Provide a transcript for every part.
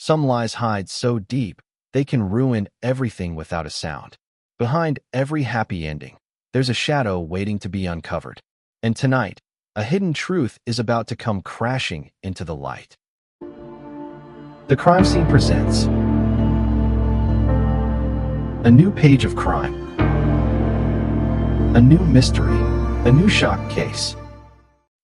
Some lies hide so deep, they can ruin everything without a sound. Behind every happy ending, there's a shadow waiting to be uncovered. And tonight, a hidden truth is about to come crashing into the light. The Crime Scene presents a new page of crime, a new mystery, a new shock case.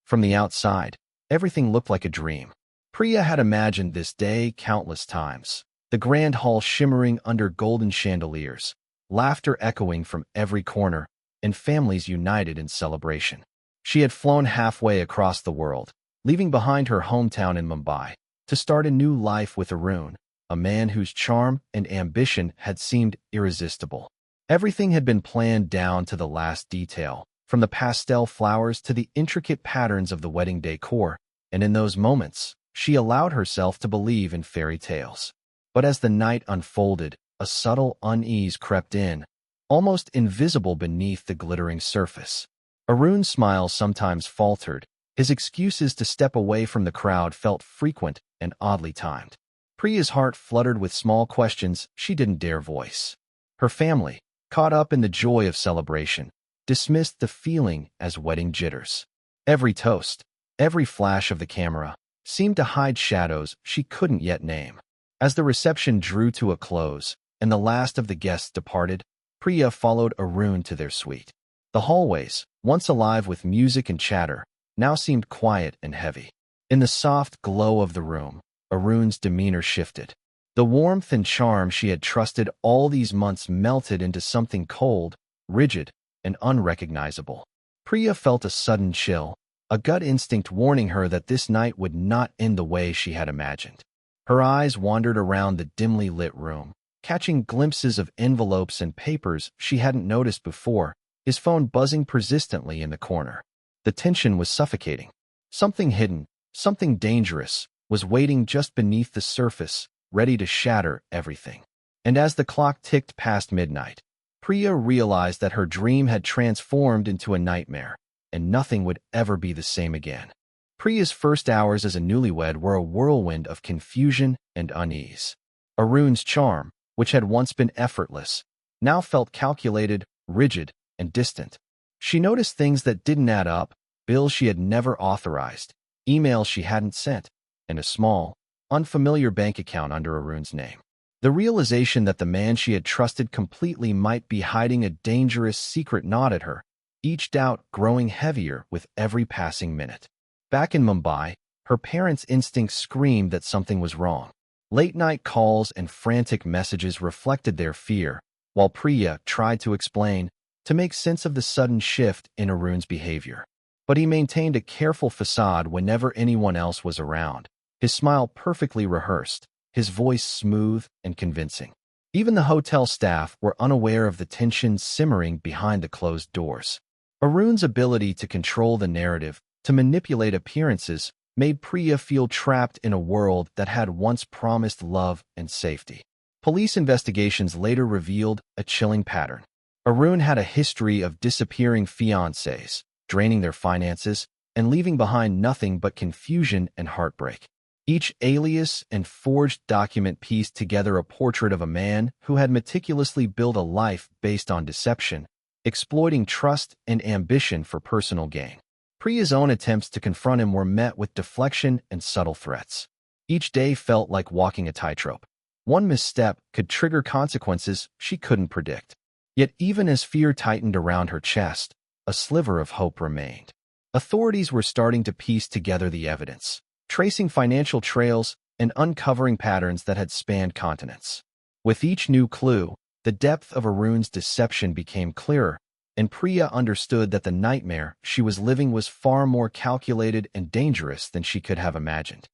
From the outside, everything looked like a dream. Priya had imagined this day countless times, the grand hall shimmering under golden chandeliers, laughter echoing from every corner, and families united in celebration. She had flown halfway across the world, leaving behind her hometown in Mumbai, to start a new life with Arun, a man whose charm and ambition had seemed irresistible. Everything had been planned down to the last detail, from the pastel flowers to the intricate patterns of the wedding decor, and in those moments, she allowed herself to believe in fairy tales. But as the night unfolded, a subtle unease crept in, almost invisible beneath the glittering surface. Arun's smile sometimes faltered. His excuses to step away from the crowd felt frequent and oddly timed. Priya's heart fluttered with small questions she didn't dare voice. Her family, caught up in the joy of celebration, dismissed the feeling as wedding jitters. Every toast, every flash of the camera, seemed to hide shadows she couldn't yet name. As the reception drew to a close and the last of the guests departed, Priya followed Arun to their suite. The hallways, once alive with music and chatter, now seemed quiet and heavy. In the soft glow of the room, Arun's demeanor shifted. The warmth and charm she had trusted all these months melted into something cold, rigid, and unrecognizable. Priya felt a sudden chill, a gut instinct warning her that this night would not end the way she had imagined. Her eyes wandered around the dimly lit room, catching glimpses of envelopes and papers she hadn't noticed before, his phone buzzing persistently in the corner. The tension was suffocating. Something hidden, something dangerous, was waiting just beneath the surface, ready to shatter everything. And as the clock ticked past midnight, Priya realized that her dream had transformed into a nightmare, and nothing would ever be the same again. Priya's first hours as a newlywed were a whirlwind of confusion and unease. Arun's charm, which had once been effortless, now felt calculated, rigid, and distant. She noticed things that didn't add up, bills she had never authorized, emails she hadn't sent, and a small, unfamiliar bank account under Arun's name. The realization that the man she had trusted completely might be hiding a dangerous secret gnawed at her, each doubt growing heavier with every passing minute. Back in Mumbai, her parents' instincts screamed that something was wrong. Late-night calls and frantic messages reflected their fear, while Priya tried to explain, to make sense of the sudden shift in Arun's behavior. But he maintained a careful facade whenever anyone else was around, his smile perfectly rehearsed, his voice smooth and convincing. Even the hotel staff were unaware of the tension simmering behind the closed doors. Arun's ability to control the narrative, to manipulate appearances, made Priya feel trapped in a world that had once promised love and safety. Police investigations later revealed a chilling pattern. Arun had a history of disappearing fiancés, draining their finances, and leaving behind nothing but confusion and heartbreak. Each alias and forged document pieced together a portrait of a man who had meticulously built a life based on deception, exploiting trust and ambition for personal gain. Priya's own attempts to confront him were met with deflection and subtle threats. Each day felt like walking a tightrope. One misstep could trigger consequences she couldn't predict. Yet even as fear tightened around her chest, a sliver of hope remained. Authorities were starting to piece together the evidence, tracing financial trails and uncovering patterns that had spanned continents. With each new clue, the depth of Arun's deception became clearer, and Priya understood that the nightmare she was living was far more calculated and dangerous than she could have imagined.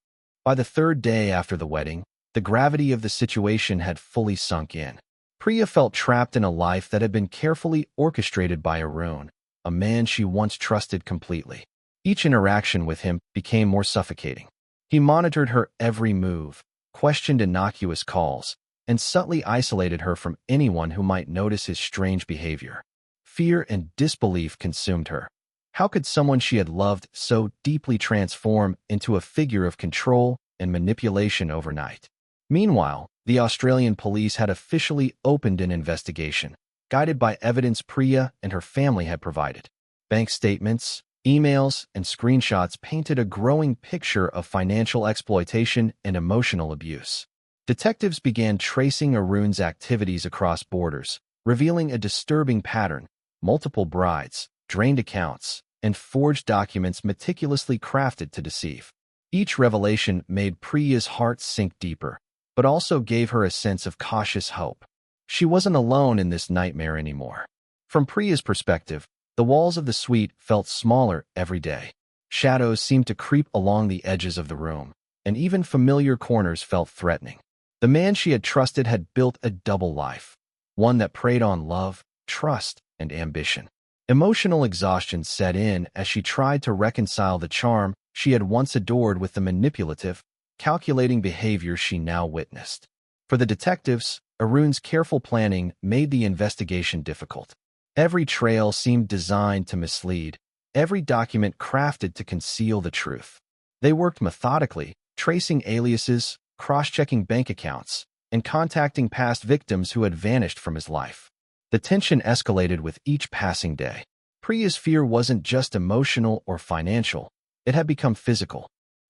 By the third day after the wedding, the gravity of the situation had fully sunk in. Priya felt trapped in a life that had been carefully orchestrated by Arun, a man she once trusted completely. Each interaction with him became more suffocating. He monitored her every move, questioned innocuous calls, and subtly isolated her from anyone who might notice his strange behavior. Fear and disbelief consumed her. How could someone she had loved so deeply transform into a figure of control and manipulation overnight? Meanwhile, the Australian police had officially opened an investigation, guided by evidence Priya and her family had provided. Bank statements, emails, and screenshots painted a growing picture of financial exploitation and emotional abuse. Detectives began tracing Arun's activities across borders, revealing a disturbing pattern: multiple brides, drained accounts, and forged documents meticulously crafted to deceive. Each revelation made Priya's heart sink deeper, but also gave her a sense of cautious hope. She wasn't alone in this nightmare anymore. From Priya's perspective, the walls of the suite felt smaller every day. Shadows seemed to creep along the edges of the room, and even familiar corners felt threatening. The man she had trusted had built a double life, one that preyed on love, trust, and ambition. Emotional exhaustion set in as she tried to reconcile the charm she had once adored with the manipulative, calculating behavior she now witnessed. For the detectives, Arun's careful planning made the investigation difficult. Every trail seemed designed to mislead, every document crafted to conceal the truth. They worked methodically, tracing aliases, cross-checking bank accounts, and contacting past victims who had vanished from his life. The tension escalated with each passing day. Priya's fear wasn't just emotional or financial, it had become physical.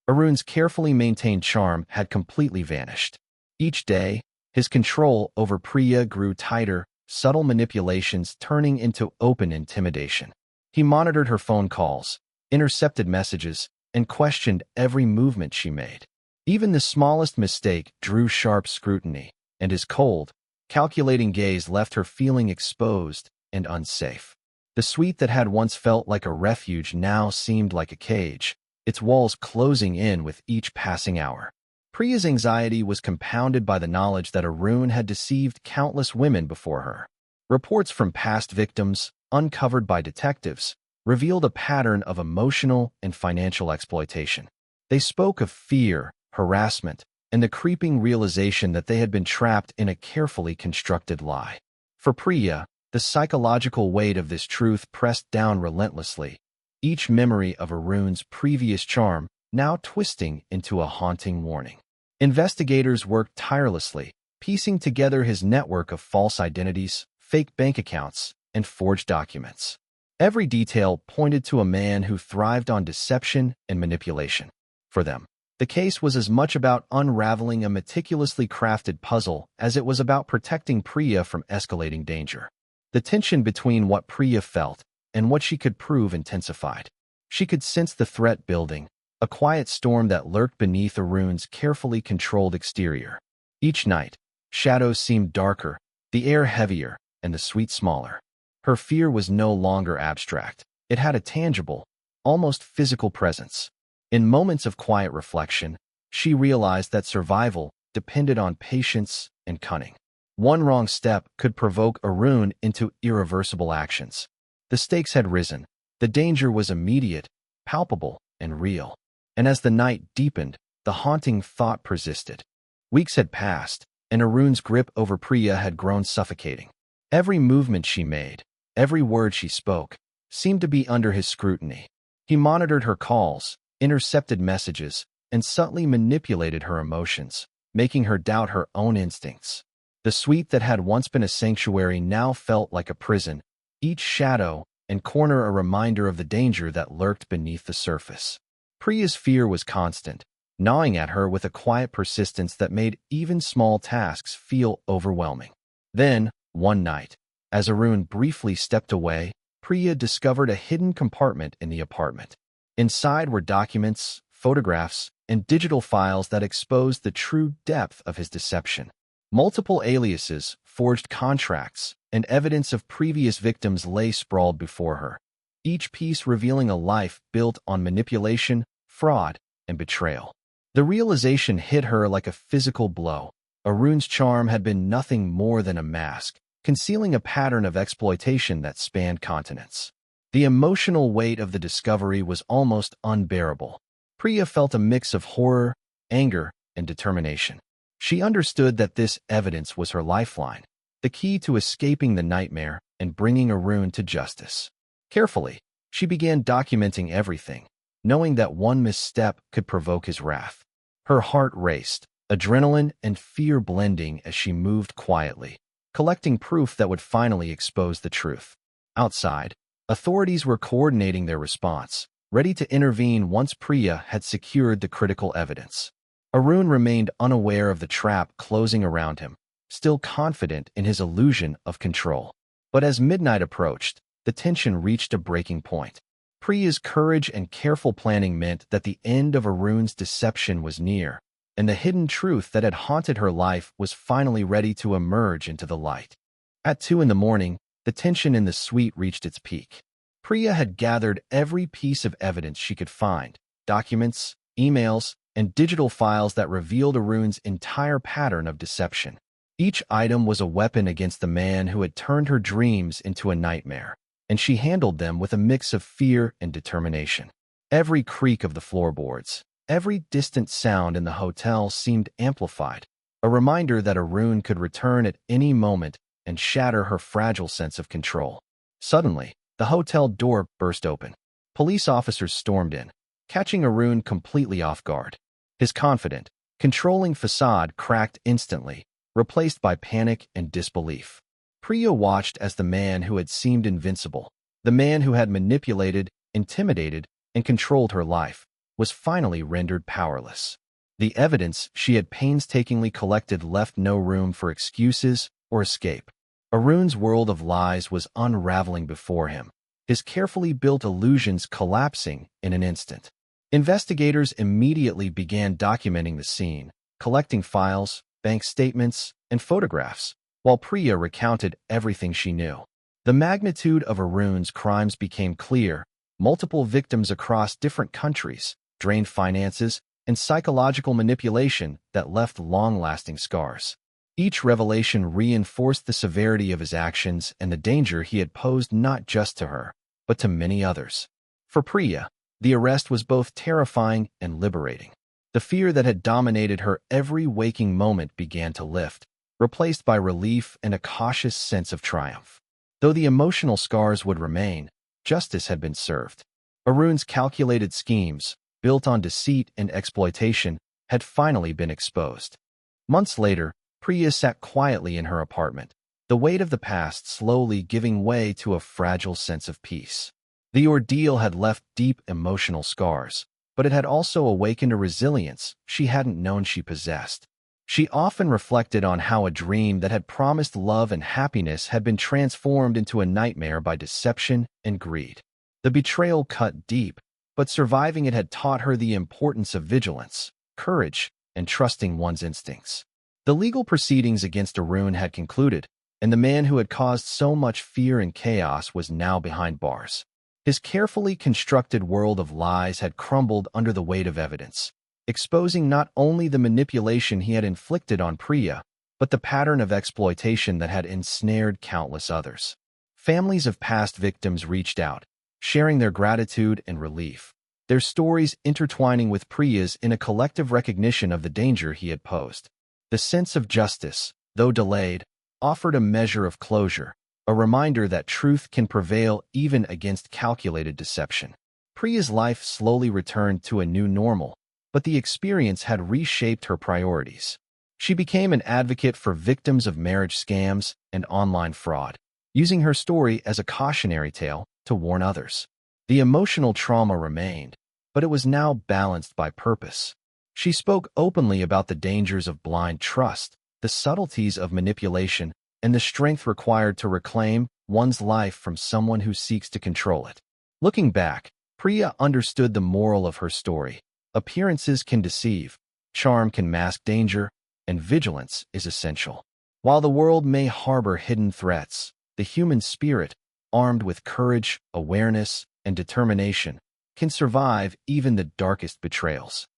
Arun's carefully maintained charm had completely vanished. Each day, his control over Priya grew tighter, subtle manipulations turning into open intimidation. He monitored her phone calls, intercepted messages, and questioned every movement she made. Even the smallest mistake drew sharp scrutiny, and his cold, calculating gaze left her feeling exposed and unsafe. The suite that had once felt like a refuge now seemed like a cage, its walls closing in with each passing hour. Priya's anxiety was compounded by the knowledge that Arun had deceived countless women before her. Reports from past victims, uncovered by detectives, revealed a pattern of emotional and financial exploitation. They spoke of fear, harassment, and the creeping realization that they had been trapped in a carefully constructed lie. For Priya, the psychological weight of this truth pressed down relentlessly, each memory of Arun's previous charm now twisting into a haunting warning. Investigators worked tirelessly, piecing together his network of false identities, fake bank accounts, and forged documents. Every detail pointed to a man who thrived on deception and manipulation. For them, the case was as much about unraveling a meticulously crafted puzzle as it was about protecting Priya from escalating danger. The tension between what Priya felt and what she could prove intensified. She could sense the threat building, a quiet storm that lurked beneath Arun's carefully controlled exterior. Each night, shadows seemed darker, the air heavier, and the suite smaller. Her fear was no longer abstract. It had a tangible, almost physical presence. In moments of quiet reflection, she realized that survival depended on patience and cunning. One wrong step could provoke Arun into irreversible actions. The stakes had risen. The danger was immediate, palpable, and real. And as the night deepened, the haunting thought persisted. Weeks had passed, and Arun's grip over Priya had grown suffocating. Every movement she made, every word she spoke, seemed to be under his scrutiny. He monitored her calls, intercepted messages, and subtly manipulated her emotions, making her doubt her own instincts. The suite that had once been a sanctuary now felt like a prison, each shadow and corner a reminder of the danger that lurked beneath the surface. Priya's fear was constant, gnawing at her with a quiet persistence that made even small tasks feel overwhelming. Then, one night, as Arun briefly stepped away, Priya discovered a hidden compartment in the apartment. Inside were documents, photographs, and digital files that exposed the true depth of his deception. Multiple aliases, forged contracts, and evidence of previous victims lay sprawled before her, each piece revealing a life built on manipulation, fraud, and betrayal. The realization hit her like a physical blow. Arun's charm had been nothing more than a mask, concealing a pattern of exploitation that spanned continents. The emotional weight of the discovery was almost unbearable. Priya felt a mix of horror, anger, and determination. She understood that this evidence was her lifeline, the key to escaping the nightmare and bringing Arun to justice. Carefully, she began documenting everything, knowing that one misstep could provoke his wrath. Her heart raced, adrenaline and fear blending as she moved quietly, collecting proof that would finally expose the truth. Outside, authorities were coordinating their response, ready to intervene once Priya had secured the critical evidence. Arun remained unaware of the trap closing around him, still confident in his illusion of control. But as midnight approached, the tension reached a breaking point. Priya's courage and careful planning meant that the end of Arun's deception was near, and the hidden truth that had haunted her life was finally ready to emerge into the light. At 2 in the morning, the tension in the suite reached its peak. Priya had gathered every piece of evidence she could find, documents, emails, and digital files that revealed Arun's entire pattern of deception. Each item was a weapon against the man who had turned her dreams into a nightmare, and she handled them with a mix of fear and determination. Every creak of the floorboards, every distant sound in the hotel seemed amplified, a reminder that Arun could return at any moment and shatter her fragile sense of control. Suddenly, the hotel door burst open. Police officers stormed in, catching Arun completely off guard. His confident, controlling facade cracked instantly, replaced by panic and disbelief. Priya watched as the man who had seemed invincible, the man who had manipulated, intimidated, and controlled her life, was finally rendered powerless. The evidence she had painstakingly collected left no room for excuses or escape. Arun's world of lies was unraveling before him, his carefully built illusions collapsing in an instant. Investigators immediately began documenting the scene, collecting files, bank statements, and photographs, while Priya recounted everything she knew. The magnitude of Arun's crimes became clear. Multiple victims across different countries, drained finances, and psychological manipulation that left long-lasting scars. Each revelation reinforced the severity of his actions and the danger he had posed not just to her, but to many others. For Priya, the arrest was both terrifying and liberating. The fear that had dominated her every waking moment began to lift, replaced by relief and a cautious sense of triumph. Though the emotional scars would remain, justice had been served. Arun's calculated schemes, built on deceit and exploitation, had finally been exposed. Months later, Priya sat quietly in her apartment, the weight of the past slowly giving way to a fragile sense of peace. The ordeal had left deep emotional scars, but it had also awakened a resilience she hadn't known she possessed. She often reflected on how a dream that had promised love and happiness had been transformed into a nightmare by deception and greed. The betrayal cut deep, but surviving it had taught her the importance of vigilance, courage, and trusting one's instincts. The legal proceedings against Arun had concluded, and the man who had caused so much fear and chaos was now behind bars. His carefully constructed world of lies had crumbled under the weight of evidence, exposing not only the manipulation he had inflicted on Priya, but the pattern of exploitation that had ensnared countless others. Families of past victims reached out, sharing their gratitude and relief, their stories intertwining with Priya's in a collective recognition of the danger he had posed. The sense of justice, though delayed, offered a measure of closure, a reminder that truth can prevail even against calculated deception. Priya's life slowly returned to a new normal, but the experience had reshaped her priorities. She became an advocate for victims of marriage scams and online fraud, using her story as a cautionary tale to warn others. The emotional trauma remained, but it was now balanced by purpose. She spoke openly about the dangers of blind trust, the subtleties of manipulation, and the strength required to reclaim one's life from someone who seeks to control it. Looking back, Priya understood the moral of her story. Appearances can deceive, charm can mask danger, and vigilance is essential. While the world may harbor hidden threats, the human spirit, armed with courage, awareness, and determination, can survive even the darkest betrayals.